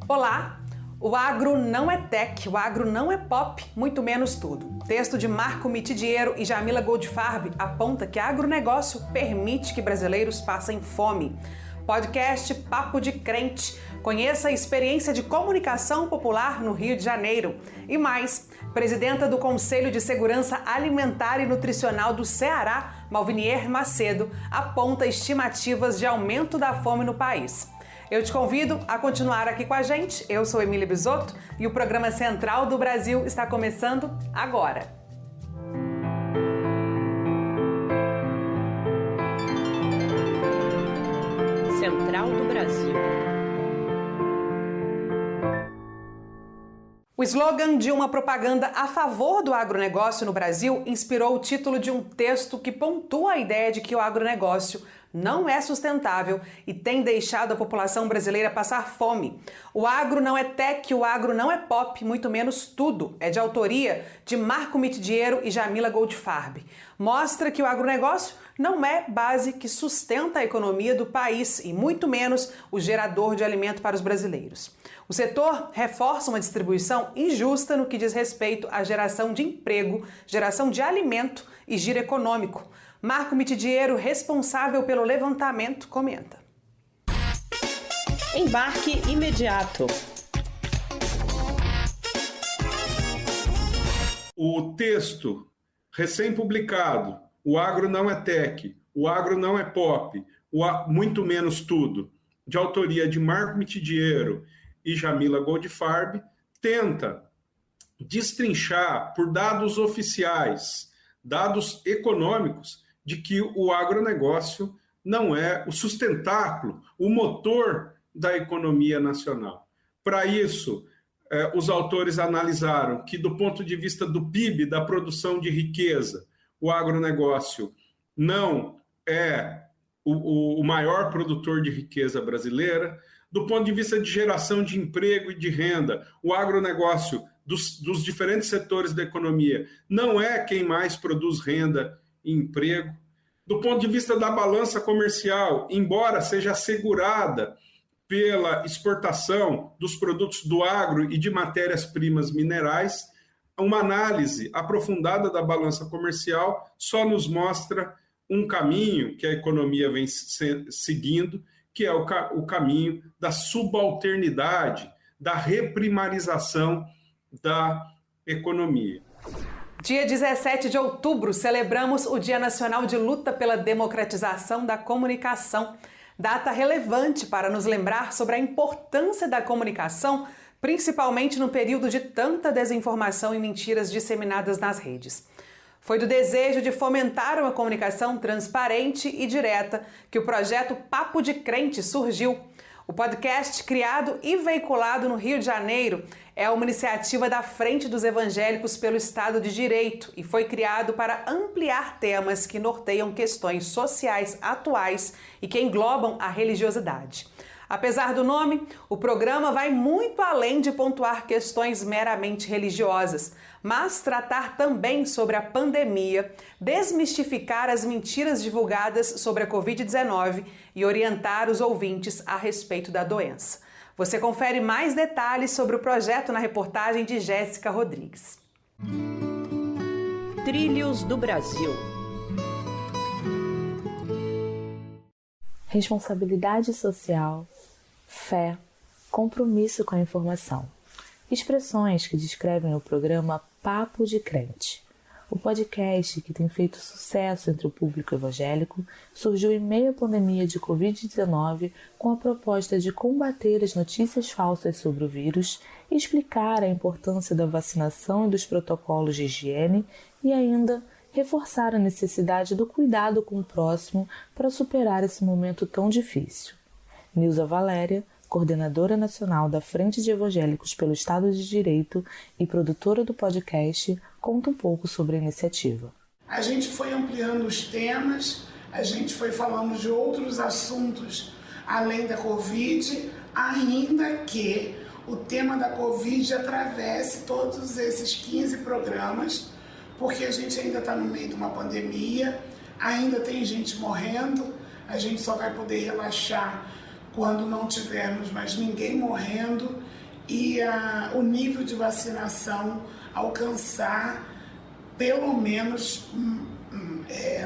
Olá! O agro não é tech, o agro não é pop, muito menos tudo. Texto de Marco Mitidiero e Jamila Goldfarb aponta que agronegócio permite que brasileiros passem fome. Podcast Papo de Crente. Conheça a experiência de comunicação popular no Rio de Janeiro. E mais, presidenta do Conselho de Segurança Alimentar e Nutricional do Ceará, Malvinier Macedo, aponta estimativas de aumento da fome no país. Eu te convido a continuar aqui com a gente. Eu sou Emília Bisotto e o programa Central do Brasil está começando agora. Central do Brasil. O slogan de uma propaganda a favor do agronegócio no Brasil inspirou o título de um texto que pontua a ideia de que o agronegócio não é sustentável e tem deixado a população brasileira passar fome. O agro não é tech, o agro não é pop, muito menos tudo. É de autoria de Marco Mitidiero e Jamila Goldfarb. Mostra que o agronegócio não é base que sustenta a economia do país e muito menos o gerador de alimento para os brasileiros. O setor reforça uma distribuição injusta no que diz respeito à geração de emprego, geração de alimento e giro econômico. Marco Mitidiero, responsável pelo levantamento, comenta. Embarque imediato. O texto recém-publicado, O Agro Não é Tech, O Agro Não é Pop, muito menos tudo, de autoria de Marco Mitidiero e Jamila Goldfarb, tenta destrinchar por dados oficiais, dados econômicos, de que o agronegócio não é o sustentáculo, o motor da economia nacional. Para isso, os autores analisaram que, do ponto de vista do PIB, da produção de riqueza, o agronegócio não é o maior produtor de riqueza brasileira. Do ponto de vista de geração de emprego e de renda, o agronegócio dos diferentes setores da economia não é quem mais produz renda e emprego. Do ponto de vista da balança comercial, embora seja assegurada pela exportação dos produtos do agro e de matérias-primas minerais, uma análise aprofundada da balança comercial só nos mostra um caminho que a economia vem seguindo, que é o caminho da subalternidade, da reprimarização da economia. Dia 17 de outubro, celebramos o Dia Nacional de Luta pela Democratização da Comunicação. Data relevante para nos lembrar sobre a importância da comunicação, principalmente no período de tanta desinformação e mentiras disseminadas nas redes. Foi do desejo de fomentar uma comunicação transparente e direta que o projeto Papo de Crente surgiu. O podcast, criado e veiculado no Rio de Janeiro, é uma iniciativa da Frente dos Evangélicos pelo Estado de Direito e foi criado para ampliar temas que norteiam questões sociais atuais e que englobam a religiosidade. Apesar do nome, o programa vai muito além de pontuar questões meramente religiosas, mas tratar também sobre a pandemia, desmistificar as mentiras divulgadas sobre a Covid-19 e orientar os ouvintes a respeito da doença. Você confere mais detalhes sobre o projeto na reportagem de Jéssica Rodrigues. Trilhos do Brasil. Responsabilidade social, fé, compromisso com a informação. Expressões que descrevem o programa Papo de Crente. O podcast, que tem feito sucesso entre o público evangélico, surgiu em meio à pandemia de Covid-19 com a proposta de combater as notícias falsas sobre o vírus, explicar a importância da vacinação e dos protocolos de higiene e ainda reforçar a necessidade do cuidado com o próximo para superar esse momento tão difícil. Nilza Valéria, coordenadora nacional da Frente de Evangélicos pelo Estado de Direito e produtora do podcast, conta um pouco sobre a iniciativa. A gente foi ampliando os temas, a gente foi falando de outros assuntos além da Covid, ainda que o tema da Covid atravesse todos esses 15 programas, porque a gente ainda está no meio de uma pandemia, ainda tem gente morrendo, a gente só vai poder relaxar quando não tivermos mais ninguém morrendo e o nível de vacinação alcançar pelo menos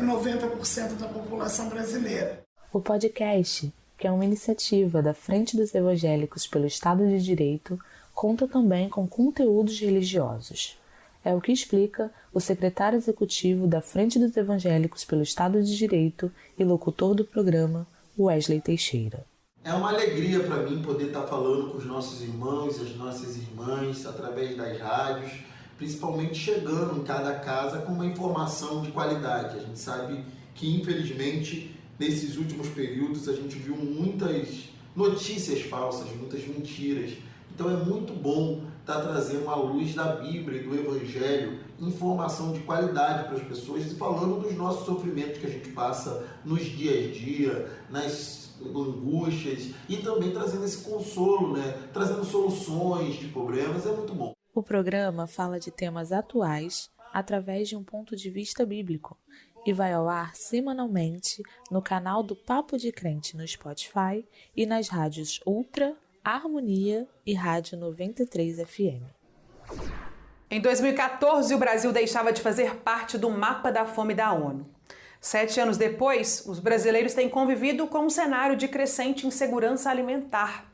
90% da população brasileira. O podcast, que é uma iniciativa da Frente dos Evangélicos pelo Estado de Direito, conta também com conteúdos religiosos. É o que explica o secretário executivo da Frente dos Evangélicos pelo Estado de Direito e locutor do programa, Wesley Teixeira. É uma alegria para mim poder estar falando com os nossos irmãos e as nossas irmãs através das rádios, principalmente chegando em cada casa com uma informação de qualidade. A gente sabe que, infelizmente, nesses últimos períodos a gente viu muitas notícias falsas, muitas mentiras. Então é muito bom estar trazendo à luz da Bíblia e do Evangelho informação de qualidade para as pessoas e falando dos nossos sofrimentos que a gente passa nos dia a dia, nas angústias, e também trazendo esse consolo, trazendo soluções de problemas. É muito bom. O programa fala de temas atuais através de um ponto de vista bíblico e vai ao ar semanalmente no canal do Papo de Crente no Spotify e nas rádios Ultra, Harmonia e Rádio 93 FM. Em 2014, o Brasil deixava de fazer parte do Mapa da Fome da ONU. 7 anos depois, os brasileiros têm convivido com um cenário de crescente insegurança alimentar.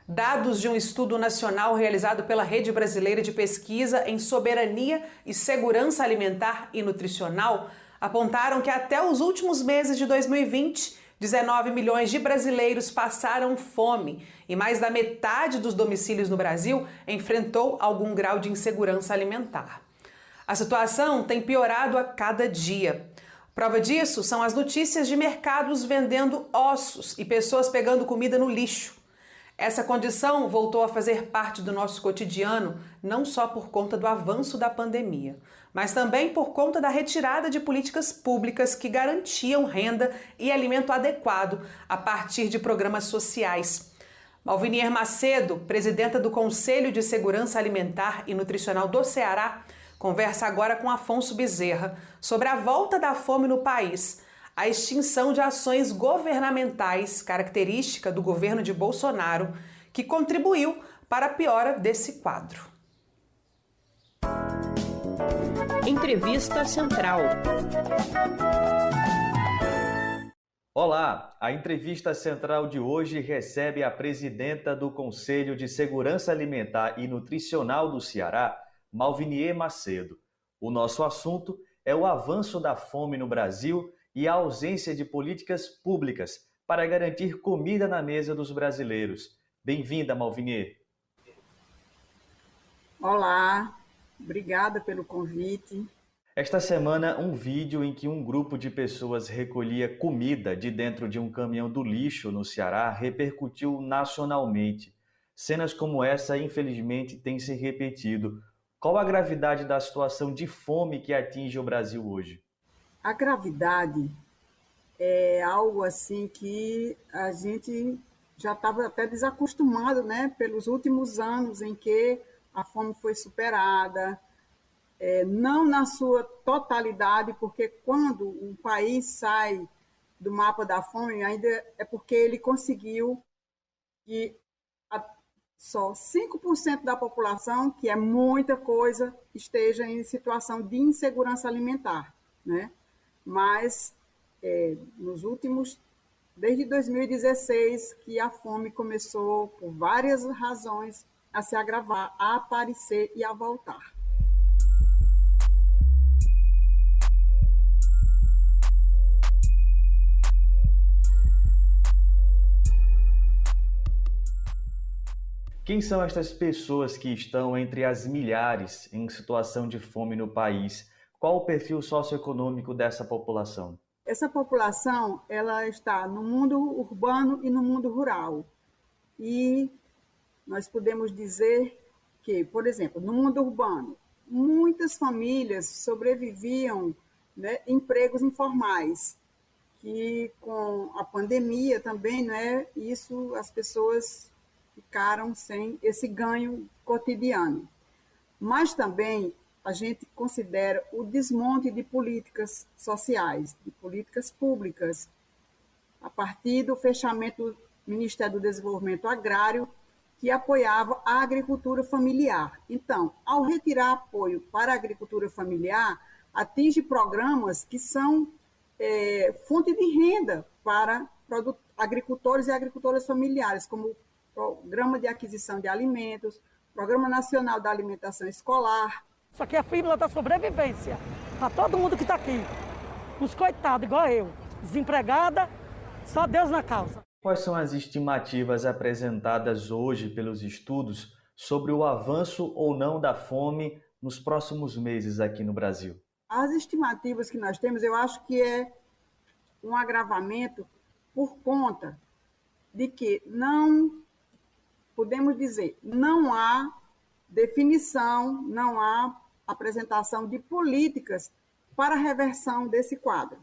Dados de um estudo nacional realizado pela Rede Brasileira de Pesquisa em Soberania e Segurança Alimentar e Nutricional apontaram que até os últimos meses de 2020, 19 milhões de brasileiros passaram fome e mais da metade dos domicílios no Brasil enfrentou algum grau de insegurança alimentar. A situação tem piorado a cada dia. Prova disso são as notícias de mercados vendendo ossos e pessoas pegando comida no lixo. Essa condição voltou a fazer parte do nosso cotidiano, não só por conta do avanço da pandemia, mas também por conta da retirada de políticas públicas que garantiam renda e alimento adequado a partir de programas sociais. Malvinier Macedo, presidenta do Conselho de Segurança Alimentar e Nutricional do Ceará, conversa agora com Afonso Bezerra sobre a volta da fome no país, a extinção de ações governamentais, característica do governo de Bolsonaro, que contribuiu para a piora desse quadro. Entrevista Central. Olá, a entrevista central de hoje recebe a presidenta do Conselho de Segurança Alimentar e Nutricional do Ceará, Malvinier Macedo. O nosso assunto é o avanço da fome no Brasil e a ausência de políticas públicas para garantir comida na mesa dos brasileiros. Bem-vinda, Malvinier. Olá, obrigada pelo convite. Esta semana, um vídeo em que um grupo de pessoas recolhia comida de dentro de um caminhão do lixo no Ceará repercutiu nacionalmente. Cenas como essa, infelizmente, têm se repetido. Qual a gravidade da situação de fome que atinge o Brasil hoje? A gravidade é algo assim que a gente já estava até desacostumado, pelos últimos anos em que a fome foi superada, não na sua totalidade, porque quando um país sai do mapa da fome, ainda é porque ele conseguiu que só 5% da população, que é muita coisa, esteja em situação de insegurança alimentar, Mas, nos últimos, desde 2016, que a fome começou, por várias razões, a se agravar, a aparecer e a voltar. Quem são estas pessoas que estão entre as milhares em situação de fome no país? Qual o perfil socioeconômico dessa população? Essa população, ela está no mundo urbano e no mundo rural. E nós podemos dizer que, por exemplo, no mundo urbano, muitas famílias sobreviviam em empregos informais, que com a pandemia também, isso as pessoas ficaram sem esse ganho cotidiano. Mas também a gente considera o desmonte de políticas sociais, de políticas públicas, a partir do fechamento Ministério do Desenvolvimento Agrário, que apoiava a agricultura familiar. Então, ao retirar apoio para a agricultura familiar, atinge programas que são fonte de renda para agricultores e agricultoras familiares, como o Programa de Aquisição de Alimentos, Programa Nacional da Alimentação Escolar. Isso aqui é a fórmula da sobrevivência para todo mundo que está aqui. Os coitados, igual eu, desempregada, só Deus na causa. Quais são as estimativas apresentadas hoje pelos estudos sobre o avanço ou não da fome nos próximos meses aqui no Brasil? As estimativas que nós temos, eu acho que é um agravamento por conta de que não podemos dizer, não há definição, não há apresentação de políticas para a reversão desse quadro.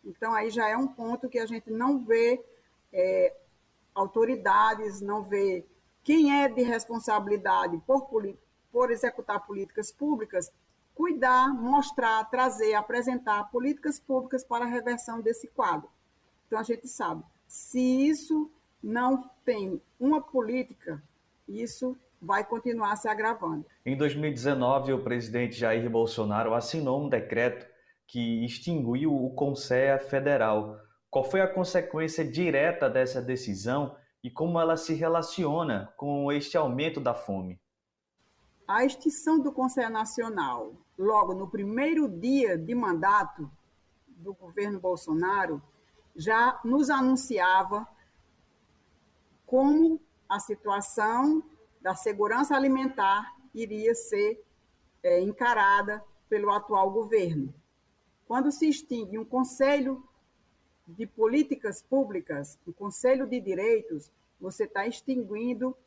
Então, aí já é um ponto que a gente não vê autoridades, não vê quem é de responsabilidade por executar políticas públicas, cuidar, mostrar, trazer, apresentar políticas públicas para a reversão desse quadro. Então, a gente sabe, se isso não tem uma política, isso vai continuar se agravando. Em 2019, o presidente Jair Bolsonaro assinou um decreto que extinguiu o Conselho Federal. Qual foi a consequência direta dessa decisão e como ela se relaciona com este aumento da fome? A extinção do Conselho Nacional, logo no primeiro dia de mandato do governo Bolsonaro, já nos anunciava como a situação da segurança alimentar iria ser encarada pelo atual governo. Quando se extingue um Conselho de Políticas Públicas, um Conselho de Direitos, você está extinguindo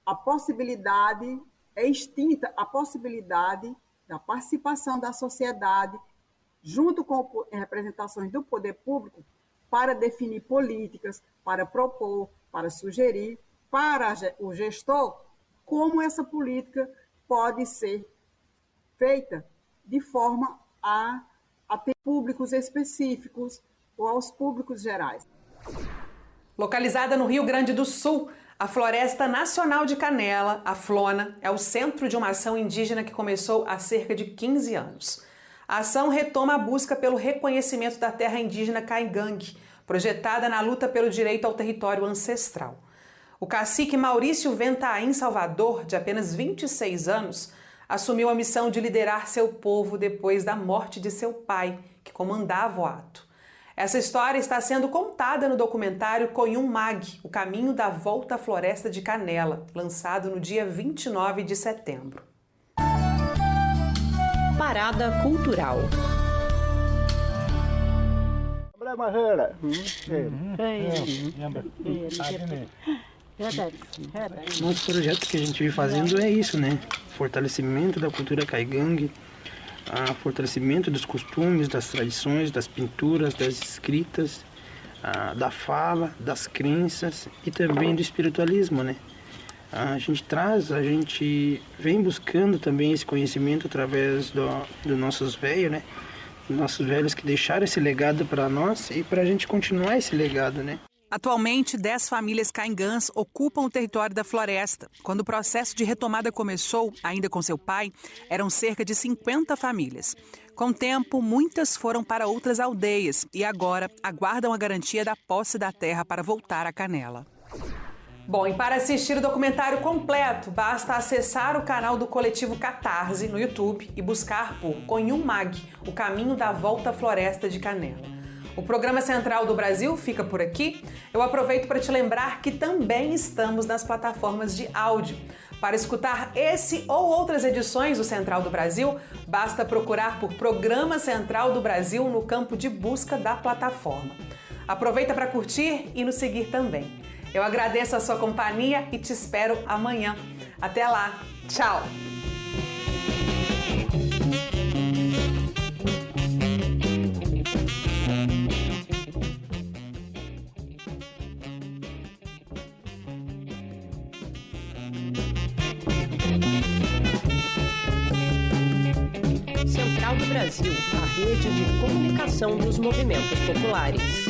a possibilidade, é extinta a possibilidade da participação da sociedade, junto com representações do poder público, para definir políticas, para propor, para sugerir, para o gestor, como essa política pode ser feita de forma a ter públicos específicos ou aos públicos gerais. Localizada no Rio Grande do Sul, a Floresta Nacional de Canela, a Flona, é o centro de uma ação indígena que começou há cerca de 15 anos. A ação retoma a busca pelo reconhecimento da terra indígena Caigangue, projetada na luta pelo direito ao território ancestral. O cacique Maurício Ventaim Salvador, de apenas 26 anos, assumiu a missão de liderar seu povo depois da morte de seu pai, que comandava o ato. Essa história está sendo contada no documentário Conhum Mag, O Caminho da Volta à Floresta de Canela, lançado no dia 29 de setembro. Parada Cultural. Nosso projeto que a gente vem fazendo é isso, né? Fortalecimento da cultura caigangue, fortalecimento dos costumes, das tradições, das pinturas, das escritas, da fala, das crenças e também do espiritualismo, né? A gente vem buscando também esse conhecimento através dos nossos velhos, né? Nossos velhos que deixaram esse legado para nós e para a gente continuar esse legado, né? Atualmente, 10 famílias caingãs ocupam o território da floresta. Quando o processo de retomada começou, ainda com seu pai, eram cerca de 50 famílias. Com o tempo, muitas foram para outras aldeias e agora aguardam a garantia da posse da terra para voltar à Canela. Bom, e para assistir o documentário completo, basta acessar o canal do coletivo Catarse no YouTube e buscar por Conhum Mag, O Caminho da Volta à Floresta de Canela. O Programa Central do Brasil fica por aqui. Eu aproveito para te lembrar que também estamos nas plataformas de áudio. Para escutar esse ou outras edições do Central do Brasil, basta procurar por Programa Central do Brasil no campo de busca da plataforma. Aproveita para curtir e nos seguir também. Eu agradeço a sua companhia e te espero amanhã. Até lá. Tchau! Central do Brasil, a rede de comunicação dos movimentos populares.